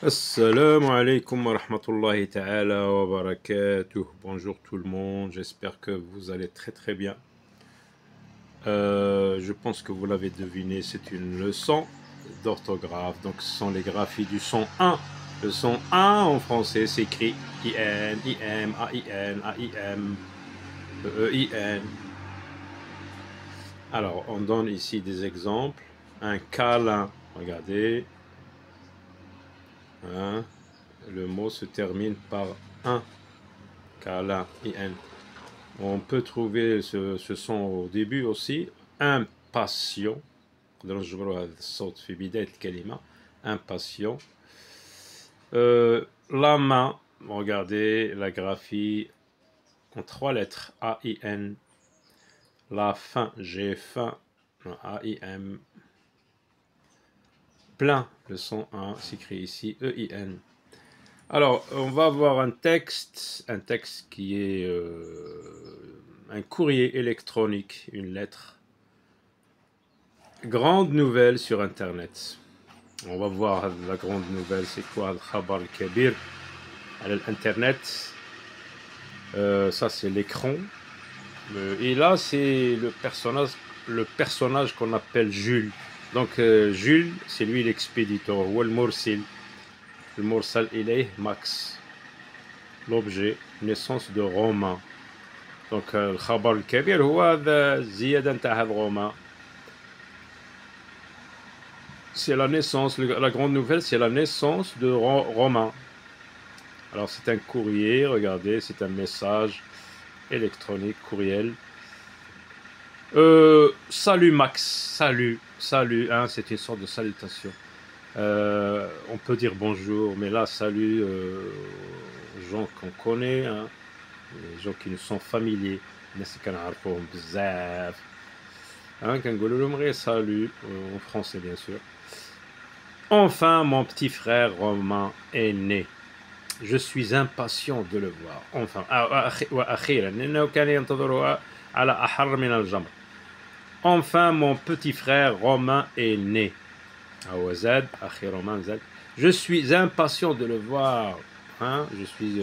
Assalamu alaikum wa rahmatullahi ta'ala wa barakatuh. Bonjour tout le monde, j'espère que vous allez très très bien. Je pense que vous l'avez deviné, c'est une leçon d'orthographe. Donc ce sont les graphies du son 1. Le son 1 en français s'écrit I-N, I-M, A-I-N, A-I-M, E-E-I-N. Alors on donne ici des exemples. Un câlin, regardez. Hein? Le mot se termine par un. Câlin, IN. On peut trouver ce son au début aussi. Impatient. Impatient. La main, regardez la graphie en 3 lettres. A-I-N. La faim, j'ai faim. A-I-M. Plein, le son 1 s'écrit ici. E-I-N. Alors, on va avoir un texte qui est un courrier électronique, une lettre. Grande nouvelle sur Internet. On va voir la grande nouvelle, c'est quoi le khabar al-kabir à l'Internet. Ça, c'est l'écran. Et là, c'est le personnage qu'on appelle Jules. Donc, Jules, c'est lui l'expéditeur, ou le Morsil. Le Morsal ilayh Max. L'objet, naissance de Romain. Donc, le khabar al-kabir, c'est ziyada nta had Romain. C'est la naissance, la grande nouvelle, c'est la naissance de Romain. Alors, c'est un courrier, regardez, c'est un message électronique, courriel. Salut Max, salut, hein, c'est une sorte de salutation. On peut dire bonjour, mais là, salut aux gens qu'on connaît, hein, les gens qui nous sont familiers. Hein, salut, en français bien sûr. Enfin, mon petit frère Romain est né. Je suis impatient de le voir. Enfin, enfin, mon petit frère Romain est né. Je suis impatient de le voir. Hein? Je suis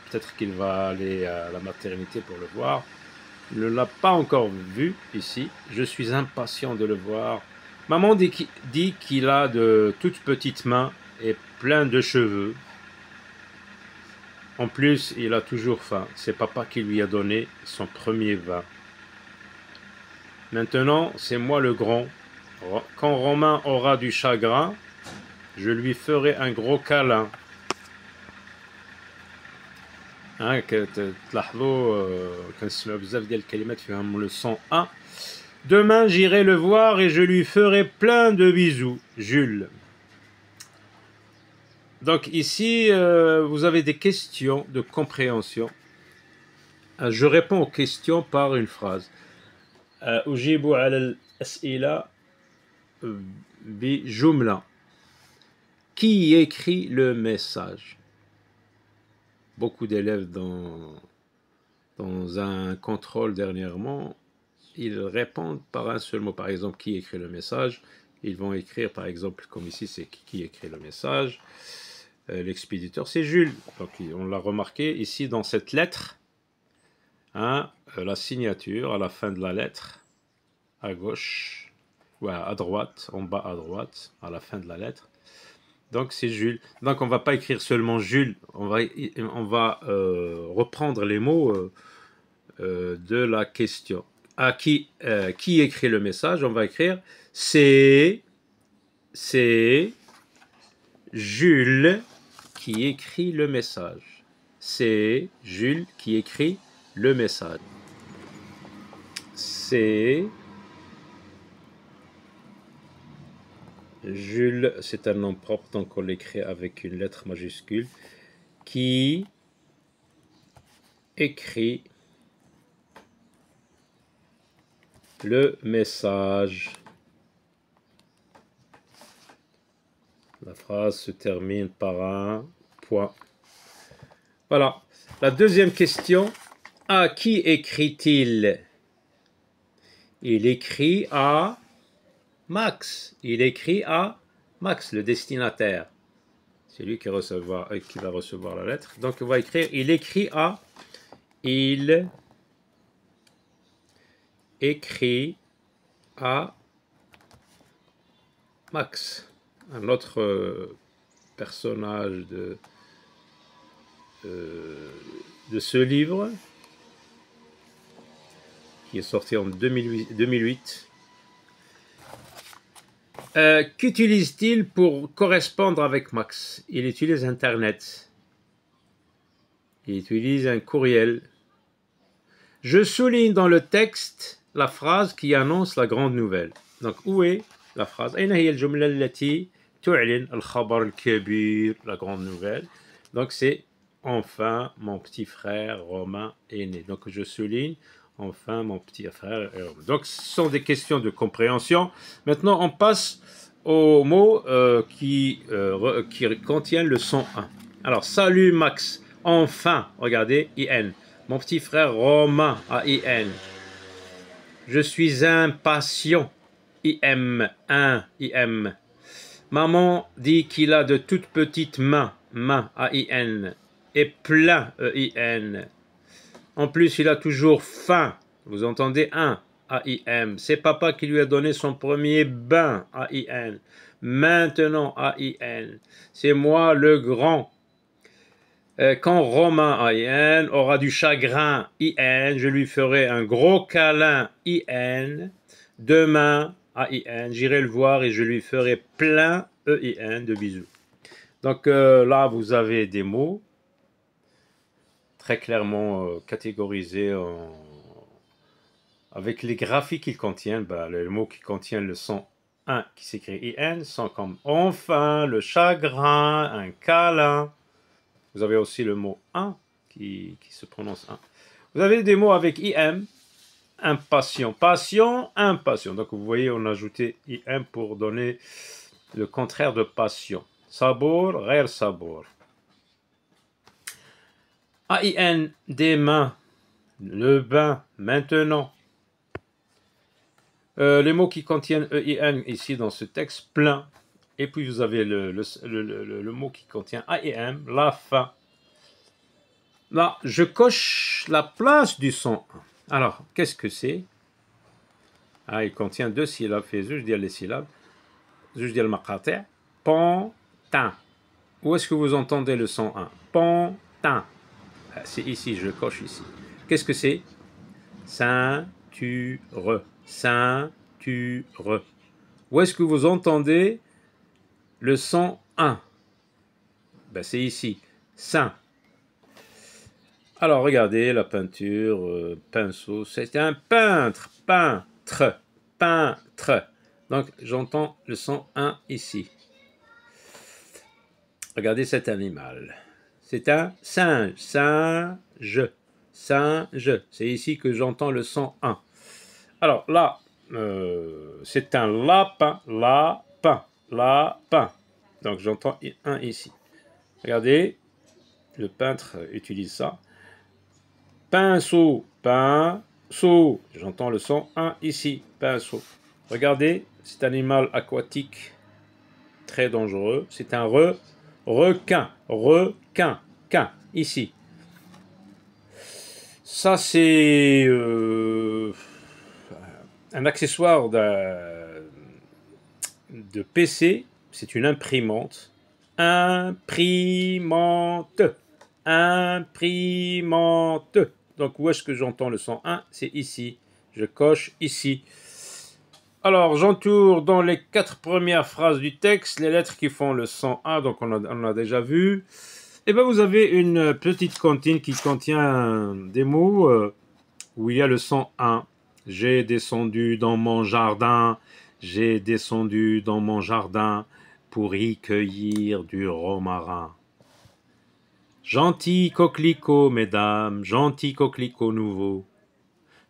peut-être qu'il va aller à la maternité pour le voir. Il ne l'a pas encore vu ici. Je suis impatient de le voir. Maman dit qu'il a de toutes petites mains et plein de cheveux. En plus, il a toujours faim. C'est papa qui lui a donné son premier vin. Maintenant, c'est moi le grand. Quand Romain aura du chagrin, je lui ferai un gros câlin. Hein, le son 1. Demain, j'irai le voir et je lui ferai plein de bisous. Jules. Donc ici, vous avez des questions de compréhension. Je réponds aux questions par une phrase. أجيب على الأسئلة بجملة. Qui écrit le message? Beaucoup d'élèves dans un contrôle dernièrement, ils répondent par un seul mot. Par exemple, qui écrit le message? Ils vont écrire, par exemple, comme ici, c'est qui écrit le message. L'expéditeur, c'est Jules. Donc, on l'a remarqué ici dans cette lettre. Hein, la signature à la fin de la lettre, à gauche, ou à droite, en bas à droite, à la fin de la lettre. Donc, c'est Jules. Donc, on ne va pas écrire seulement Jules. On va reprendre les mots de la question. Qui écrit le message? On va écrire c'est Jules qui écrit le message. C'est Jules qui écrit le message. C'est Jules, c'est un nom propre, donc on l'écrit avec une lettre majuscule, qui écrit le message. La phrase se termine par un point. Voilà. La deuxième question, à qui écrit-il? Il écrit à Max. Il écrit à Max, le destinataire. C'est lui qui va recevoir la lettre. Donc on va écrire, il écrit à Max, un autre personnage de ce livre qui est sorti en 2008. Qu'utilise-t-il pour correspondre avec Max? Il utilise Internet. Il utilise un courriel. Je souligne dans le texte la phrase qui annonce la grande nouvelle. Donc, où est la phrase? أين هي الجملة التي تعلن الخبر الكبير, la grande nouvelle? Donc, c'est enfin mon petit frère Romain est né. Donc, je souligne enfin mon petit frère est Romain. Donc, ce sont des questions de compréhension. Maintenant, on passe aux mots qui contiennent le son 1. Alors, salut Max. Enfin, regardez, IN. Mon petit frère Romain, AIN. Je suis impatient, IM, IM. Maman dit qu'il a de toutes petites mains, AIN. Et plein, EIN. En plus, il a toujours faim. Vous entendez, AIM. C'est papa qui lui a donné son premier bain, AIN. Maintenant, AIN. C'est moi le grand. Quand Romain, IN, aura du chagrin, IN, je lui ferai un gros câlin, IN. Demain, AIN, j'irai le voir et je lui ferai plein, EIN, de bisous. Donc là, vous avez des mots très clairement catégorisés avec les graphiques qu'ils contiennent. Les mots qui contiennent le son 1 qui s'écrit IN sont comme enfin, le chagrin, un câlin. Vous avez aussi le mot 1 qui se prononce 1. Vous avez des mots avec IM, impatient, passion, impatient. Donc vous voyez, on a ajouté IM pour donner le contraire de passion. Sabour, غير sabour. AIN, des mains, le bain, maintenant. Les mots qui contiennent EIN ici dans ce texte, plein. Et puis vous avez le mot qui contient AIM, la fin. Là, je coche la place du son 1. Alors, qu'est-ce que c'est? Il contient 2 syllabes. Je vais dire les syllabes. Je vais dire le maqati'. Pantin. Où est-ce que vous entendez le son 1? Pantin. C'est ici, je coche ici. Qu'est-ce que c'est? Ceinture. Ceinture. Où est-ce que vous entendez le son 1? C'est ici. Saint. Alors, regardez la peinture, pinceau. C'est un peintre. Peintre. Peintre. Donc, j'entends le son 1 ici. Regardez cet animal. C'est un singe. Singe. Singe. C'est ici que j'entends le son 1. Alors là, c'est un lapin. Lapin. Lapin. Donc, j'entends 1 ici. Regardez, le peintre utilise ça. Pinceau, pinceau. J'entends le son 1 ici, pinceau. Regardez, cet animal aquatique très dangereux. C'est un requin, requin, quin, ici. Ça, c'est un accessoire de PC. C'est une imprimante. Imprimante. Imprimante. Donc, où est-ce que j'entends le son 1? C'est ici. Je coche ici. Alors, j'entoure dans les 4 premières phrases du texte les lettres qui font le son 1. Donc, on a déjà vu. Et bien, vous avez une petite comptine qui contient des mots où il y a le son 1. J'ai descendu dans mon jardin. J'ai descendu dans mon jardin pour y cueillir du romarin. Gentil coquelicot, mesdames, gentil coquelicot nouveau.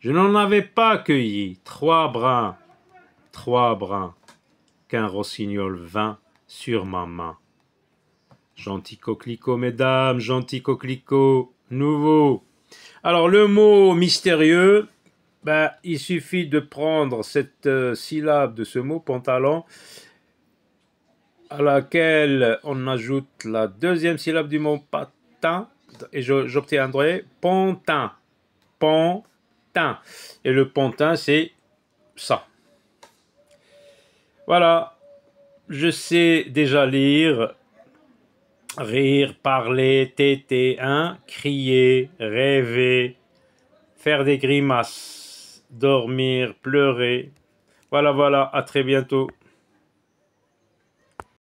Je n'en avais pas cueilli 3 brins, qu'un rossignol vint sur ma main. Gentil coquelicot, mesdames, gentil coquelicot nouveau. Alors, le mot mystérieux, il suffit de prendre cette syllabe de ce mot, pantalon, à laquelle on ajoute la deuxième syllabe du mot patin, et j'obtiendrai pontin. Pontin. Et le pontin, c'est ça. Voilà, je sais déjà lire, rire, parler, téter, crier, rêver, faire des grimaces, dormir, pleurer. Voilà, à très bientôt.